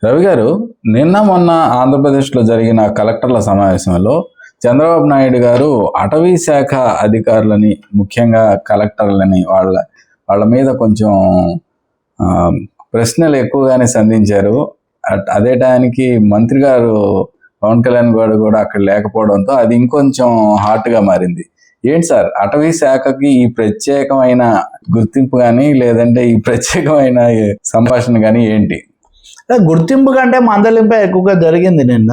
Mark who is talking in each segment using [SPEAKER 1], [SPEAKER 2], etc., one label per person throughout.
[SPEAKER 1] రవి గారు, నిన్న మొన్న ఆంధ్రప్రదేశ్లో జరిగిన కలెక్టర్ల సమావేశంలో చంద్రబాబు నాయుడు గారు అటవీ శాఖ అధికారులని, ముఖ్యంగా కలెక్టర్లని వాళ్ళ మీద కొంచెం ప్రశ్నలు ఎక్కువగానే సంధించారు. అదే టైంకి మంత్రి గారు పవన్ కళ్యాణ్ గారు కూడా అక్కడ లేకపోవడంతో అది ఇంకొంచెం హాట్గా మారింది. ఏంటి సార్, అటవీ శాఖకి ఈ ప్రత్యేకమైన గుర్తింపు కానీ, లేదంటే ఈ ప్రత్యేకమైన సంభాషణ కానీ ఏంటి?
[SPEAKER 2] గుర్తింపు కంటే మందలింపే ఎక్కువగా జరిగింది నిన్న.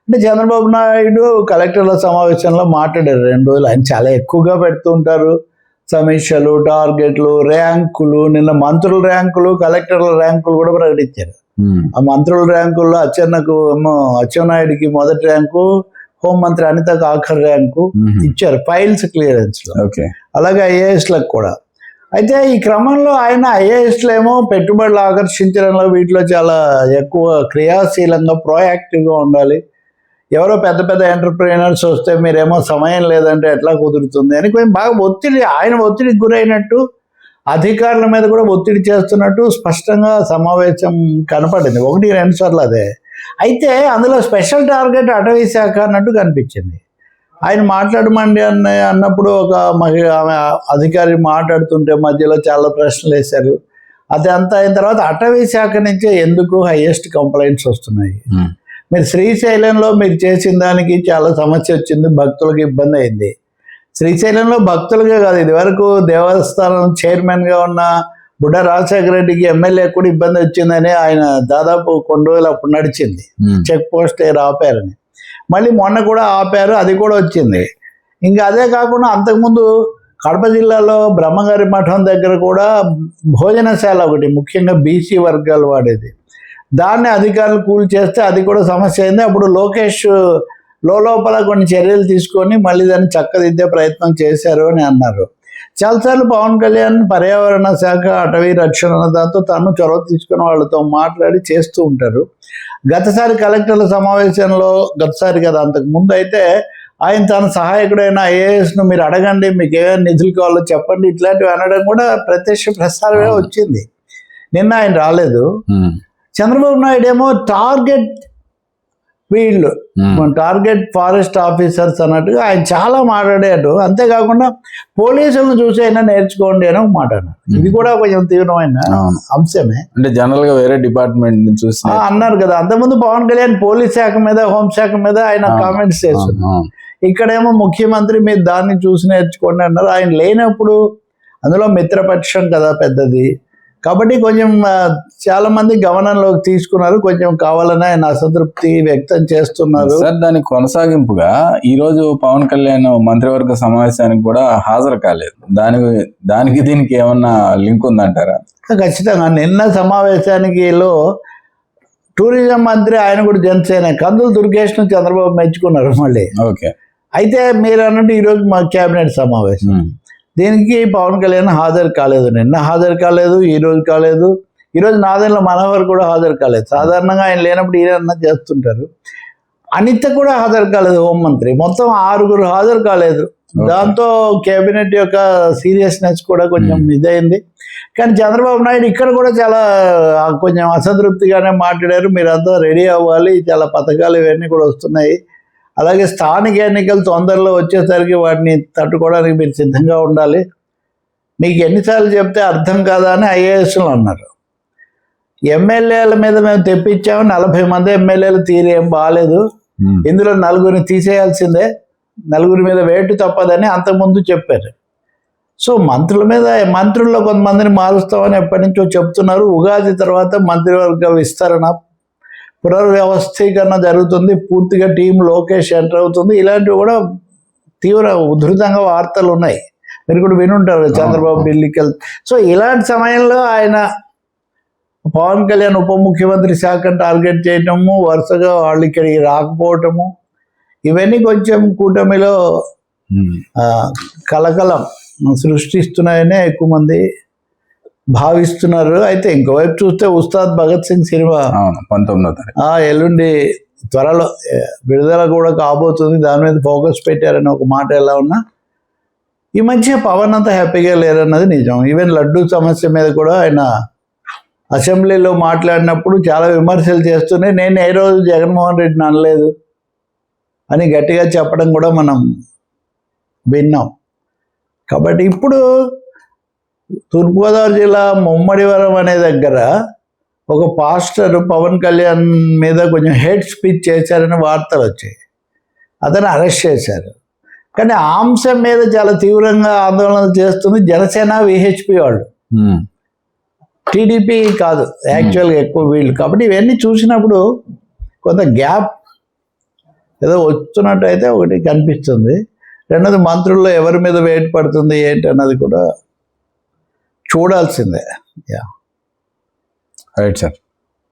[SPEAKER 2] అంటే చంద్రబాబు నాయుడు కలెక్టర్ల సమావేశంలో మాట్లాడారు 2 రోజులు. ఆయన చాలా ఎక్కువగా పెడుతుంటారు సమీక్షలు, టార్గెట్లు, ర్యాంకులు. నిన్న మంత్రుల ర్యాంకులు, కలెక్టర్ల ర్యాంకులు కూడా ప్రకటించారు. ఆ మంత్రుల ర్యాంకుల్లో అచ్చెన్నాయుడికి మొదటి ర్యాంకు, హోంమంత్రి అనితకు ఆఖరి ర్యాంకు ఇచ్చారు ఫైల్స్ క్లియరెన్స్ లో. అలాగే ఐఏఎస్లకు కూడా. అయితే ఈ క్రమంలో ఆయన ఐఏఎస్లో ఏమో పెట్టుబడులు ఆకర్షించడంలో వీటిలో చాలా ఎక్కువ క్రియాశీలంగా ప్రోయాక్టివ్గా ఉండాలి. ఎవరో పెద్ద పెద్ద ఎంటర్ప్రీనర్స్ వస్తే మీరేమో సమయం లేదంటే ఎట్లా కుదురుతుంది అని కొంచెం బాగా ఆయన ఒత్తిడికి గురైనట్టు, అధికారుల మీద కూడా ఒత్తిడి చేస్తున్నట్టు స్పష్టంగా సమావేశం కనపడింది. 1-2 సార్లు అదే. అయితే అందులో స్పెషల్ టార్గెట్ అటవీ శాఖ అన్నట్టు కనిపించింది. ఆయన మాట్లాడమండి అన్నప్పుడు ఒక ఆమె అధికారి మాట్లాడుతుంటే మధ్యలో చాలా ప్రశ్నలు వేశారు. అదంతా అయిన తర్వాత అటవీ శాఖ నుంచే ఎందుకు హైయెస్ట్ కంప్లైంట్స్ వస్తున్నాయి. మీరు శ్రీశైలంలో మీరు చేసిన దానికి చాలా సమస్య వచ్చింది, భక్తులకు ఇబ్బంది అయింది. శ్రీశైలంలో భక్తులకే కాదు, ఇదివరకు దేవస్థానం చైర్మన్గా ఉన్న బుడ్డ రాజశేఖర రెడ్డికి ఎమ్మెల్యే కూడా ఇబ్బంది వచ్చిందని ఆయన దాదాపు కొన్ని రోజులు అప్పుడు నడిచింది. చెక్ పోస్ట్ ఆపారని, మళ్ళీ మొన్న కూడా ఆపారు, అది కూడా వచ్చింది. ఇంకా అదే కాకుండా అంతకుముందు కడప జిల్లాలో బ్రహ్మగారి మఠం దగ్గర కూడా భోజనశాల ఒకటి, ముఖ్యంగా బీసీ వర్గాలు వాడేది, దాన్ని అధికారులు కూల్ చేస్తే అది కూడా సమస్య అయింది. అప్పుడు లోకేష్ లోపల కొన్ని చర్యలు తీసుకొని మళ్ళీ దాన్ని చక్కదిద్దే ప్రయత్నం చేశారు అని అన్నారు. చాలాసార్లు పవన్ కళ్యాణ్ పర్యావరణ శాఖ, అటవీ రక్షణ దాంతో తను చొరవ తీసుకుని వాళ్ళతో మాట్లాడి చేస్తూ ఉంటారు. గతసారి కలెక్టర్ల సమావేశంలో, గతసారి కదా అంతకు ముందు అయితే ఆయన తన సహాయకుడైన ఐఏఎస్ను మీరు అడగండి, మీకు ఏమైనా నిధులు కావాలో చెప్పండి, ఇట్లాంటివి అనడం కూడా ప్రత్యక్ష ప్రసారమే వచ్చింది. నిన్న ఆయన రాలేదు. చంద్రబాబు నాయుడు ఏమో టార్గెట్ వీళ్ళు టార్గెట్ ఫారెస్ట్ ఆఫీసర్స్ అన్నట్టుగా ఆయన చాలా మాట్లాడాడు. అంతేకాకుండా పోలీసులను చూసి అయినా నేర్చుకోండి అని ఒక మాట అన్నారు. ఇది కూడా కొంచెం తీవ్రమైన అంశమే.
[SPEAKER 1] అంటే జనరల్ గా వేరే డిపార్ట్మెంట్ చూసి
[SPEAKER 2] అన్నారు కదా. అంతకుముందు పవన్ కళ్యాణ్ పోలీస్ శాఖ మీద, హోంశాఖ మీద ఆయన కామెంట్స్ చేస్తున్నారు. ఇక్కడేమో ముఖ్యమంత్రి మీరు దాన్ని చూసి నేర్చుకోండి అన్నారు. ఆయన లేనప్పుడు అందులో మిత్రపక్షం కదా పెద్దది, కాబట్టి కొంచెం చాలా మంది గమనంలోకి తీసుకున్నారు. కొంచెం కావాలని ఆయన అసంతృప్తి వ్యక్తం చేస్తున్నారు.
[SPEAKER 1] సార్, దానికి కొనసాగింపుగా ఈ రోజు పవన్ కళ్యాణ్ మంత్రివర్గ సమావేశానికి కూడా హాజరు కాలేదు. దానికి దీనికి ఏమన్నా లింక్ ఉందంటారా?
[SPEAKER 2] ఖచ్చితంగా. నిన్న సమావేశానికి టూరిజం మంత్రి ఆయన కూడా జనసేన కందులు దుర్గేష్ను చంద్రబాబు మెచ్చుకున్నారు మళ్ళీ. అయితే మీరు అన్నట్టు ఈరోజు మా కేబినెట్ సమావేశం, దీనికి పవన్ కళ్యాణ్ హాజరు కాలేదు. నిన్న హాజరు కాలేదు, ఈరోజు కాలేదు. ఈరోజు నాదెండ్ల మనోహర్ కూడా హాజరు కాలేదు. సాధారణంగా ఆయన లేనప్పుడు ఈయన చేస్తుంటారు. అనిత కూడా హాజరు కాలేదు, హోంమంత్రి. మొత్తం 6 హాజరు కాలేదు. దాంతో కేబినెట్ యొక్క సీరియస్నెస్ కూడా కొంచెం ఇదైంది. కానీ చంద్రబాబు నాయుడు ఇక్కడ కూడా చాలా కొంచెం అసంతృప్తిగానే మాట్లాడారు. మీరంతా రెడీ అవ్వాలి, చాలా పథకాలు ఇవన్నీ కూడా వస్తున్నాయి, అలాగే స్థానిక ఎన్నికలు తొందరలో వచ్చేసరికి వాటిని తట్టుకోవడానికి మీరు సిద్ధంగా ఉండాలి, మీకు ఎన్నిసార్లు చెప్తే అర్థం కాదా అని ఐఏఎస్లు అన్నారు. ఎమ్మెల్యేల మీద మేము తెప్పించాము, 40 మంది ఎమ్మెల్యేలు తీరేం బాగాలేదు, ఇందులో 4 తీసేయాల్సిందే, 4 మీద వేటు తప్పదని అంతకుముందు చెప్పారు. సో మంత్రుల్లో కొంతమందిని మారుస్తామని ఎప్పటి నుంచో చెప్తున్నారు. ఉగాది తర్వాత మంత్రివర్గ విస్తరణ, పునర్వ్యవస్థీకరణ జరుగుతుంది, పూర్తిగా టీం లోకేష్ ఎంటర్ అవుతుంది. ఇలాంటివి కూడా ఉధృతంగా వార్తలు ఉన్నాయి, మీరు కూడా వినుంటారు. చంద్రబాబు ఢిల్లీకి వెళ్తే, సో ఇలాంటి సమయంలో ఆయన పవన్ కళ్యాణ్ ఉప ముఖ్యమంత్రి శాఖను టార్గెట్ చేయటము, వరుసగా వాళ్ళు ఇక్కడికి రాకపోవటము, ఇవన్నీ కొంచెం కూటమిలో కలకలం సృష్టిస్తున్నాయనే ఎక్కువ మంది భావిస్తున్నారు. అయితే ఇంకోవైపు చూస్తే ఉస్తాద్ భగత్ సింగ్ సినిమా 19 ఎల్లుండి త్వరలో విడుదల కూడా కాబోతుంది, దాని మీద ఫోకస్ పెట్టారని ఒక మాట ఎలా ఉన్నా, ఈ మధ్య పవన్ అంతా హ్యాపీగా లేరన్నది నిజం. ఈవెన్ లడ్డూ సమస్య మీద కూడా ఆయన అసెంబ్లీలో మాట్లాడినప్పుడు చాలా విమర్శలు చేస్తూనే నేను ఏ రోజు జగన్మోహన్ రెడ్డిని అనలేదు అని గట్టిగా చెప్పడం కూడా మనం విన్నాం. కాబట్టి ఇప్పుడు తూర్పుగోదావరి జిల్లా ముమ్మడివరం అనే దగ్గర ఒక పాస్టర్ పవన్ కళ్యాణ్ మీద కొంచెం హేట్ స్పీచ్ చేశారని వార్తలు వచ్చాయి. అతను అరెస్ట్ చేశారు. కానీ ఆ అంశం మీద చాలా తీవ్రంగా ఆందోళన చేస్తుంది జనసేన, విహెచ్పి వాళ్ళు. టీడీపీ కాదు యాక్చువల్గా ఎక్కువ వీళ్ళు. కాబట్టి ఇవన్నీ చూసినప్పుడు కొంత గ్యాప్ ఏదో వస్తున్నట్టు అయితే ఒకటి కనిపిస్తుంది. రెండోది మంత్రుల్లో ఎవరి మీద వేటు పడుతుంది ఏంటి అన్నది కూడా చూడాల్సిందే.
[SPEAKER 1] Right sir.